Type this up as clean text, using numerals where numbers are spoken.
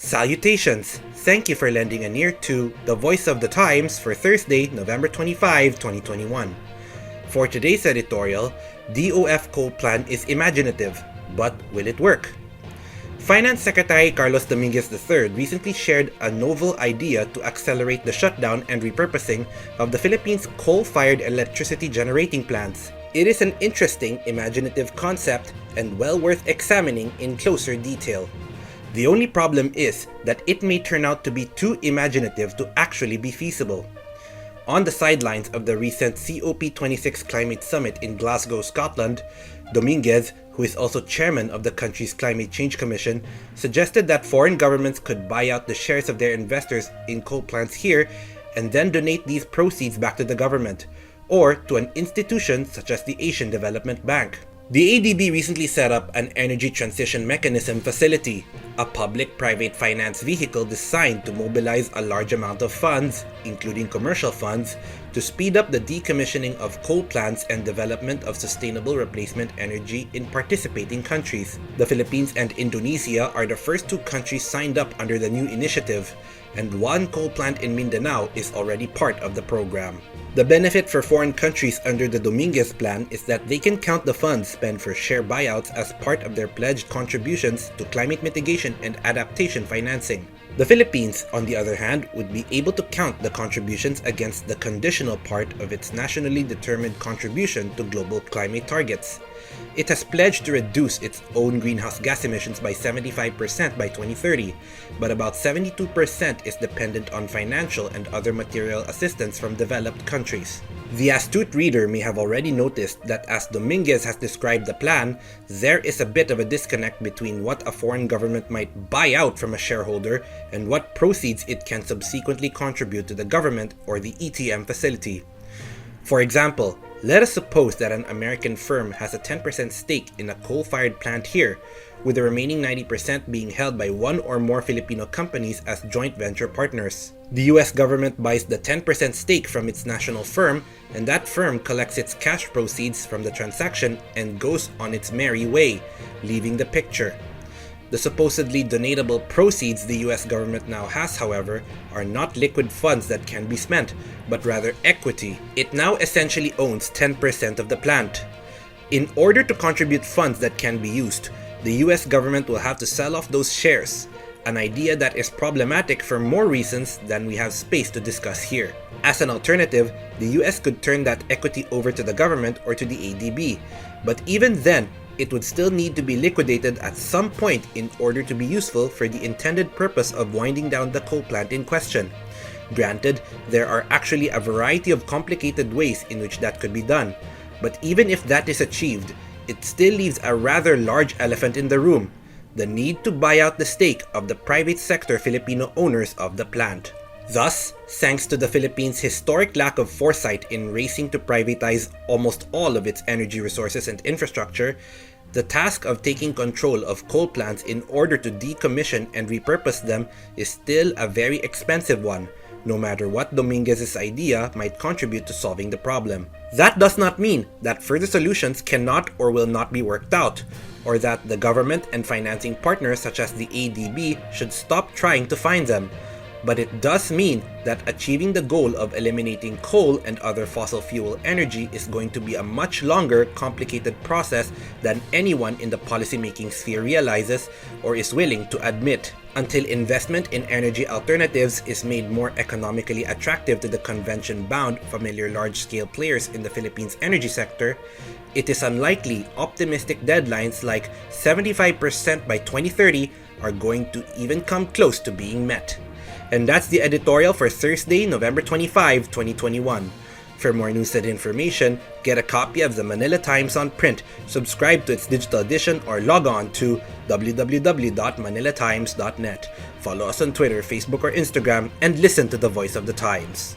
Salutations! Thank you for lending an ear to The Voice of the Times for Thursday, November 25, 2021. For today's editorial, DoF coal plan is imaginative, but will it work? Finance Secretary Carlos Dominguez III recently shared a novel idea to accelerate the shutdown and repurposing of the Philippines' coal-fired electricity generating plants. It is an interesting, imaginative concept and well worth examining in closer detail. The only problem is that it may turn out to be too imaginative to actually be feasible. On the sidelines of the recent COP26 Climate Summit in Glasgow, Scotland, Dominguez, who is also chairman of the country's Climate Change Commission, suggested that foreign governments could buy out the shares of their investors in coal plants here and then donate these proceeds back to the government, or to an institution such as the Asian Development Bank. The ADB recently set up an Energy Transition Mechanism facility, a public-private finance vehicle designed to mobilize a large amount of funds, including commercial funds, to speed up the decommissioning of coal plants and development of sustainable replacement energy in participating countries. The Philippines and Indonesia are the first two countries signed up under the new initiative, and one coal plant in Mindanao is already part of the program. The benefit for foreign countries under the Dominguez plan is that they can count the funds spent for share buyouts as part of their pledged contributions to climate mitigation and adaptation financing. The Philippines, on the other hand, would be able to count the contributions against the conditional part of its nationally determined contribution to global climate targets. It has pledged to reduce its own greenhouse gas emissions by 75% by 2030, but about 72% is dependent on financial and other material assistance from developed countries. The astute reader may have already noticed that as Dominguez has described the plan, there is a bit of a disconnect between what a foreign government might buy out from a shareholder and what proceeds it can subsequently contribute to the government or the ETM facility. For example, let us suppose that an American firm has a 10% stake in a coal-fired plant here, with the remaining 90% being held by one or more Filipino companies as joint venture partners. The US government buys the 10% stake from its national firm, and that firm collects its cash proceeds from the transaction and goes on its merry way, leaving the picture. The supposedly donatable proceeds the US government now has, however, are not liquid funds that can be spent, but rather equity. It now essentially owns 10% of the plant. In order to contribute funds that can be used, the US government will have to sell off those shares, an idea that is problematic for more reasons than we have space to discuss here. As an alternative, the US could turn that equity over to the government or to the ADB, but even then, it would still need to be liquidated at some point in order to be useful for the intended purpose of winding down the coal plant in question. Granted, there are actually a variety of complicated ways in which that could be done, but even if that is achieved, it still leaves a rather large elephant in the room: the need to buy out the stake of the private sector Filipino owners of the plant. Thus, thanks to the Philippines' historic lack of foresight in racing to privatize almost all of its energy resources and infrastructure, the task of taking control of coal plants in order to decommission and repurpose them is still a very expensive one, no matter what Dominguez's idea might contribute to solving the problem. That does not mean that further solutions cannot or will not be worked out, or that the government and financing partners such as the ADB should stop trying to find them. But it does mean that achieving the goal of eliminating coal and other fossil fuel energy is going to be a much longer, complicated process than anyone in the policymaking sphere realizes or is willing to admit. Until investment in energy alternatives is made more economically attractive to the convention-bound, familiar large-scale players in the Philippines' energy sector, it is unlikely optimistic deadlines like 75% by 2030 are going to even come close to being met. And that's the editorial for Thursday, November 25, 2021. For more news and information, get a copy of the Manila Times on print, subscribe to its digital edition, or log on to www.manilatimes.net. Follow us on Twitter, Facebook, or Instagram, and listen to the Voice of the Times.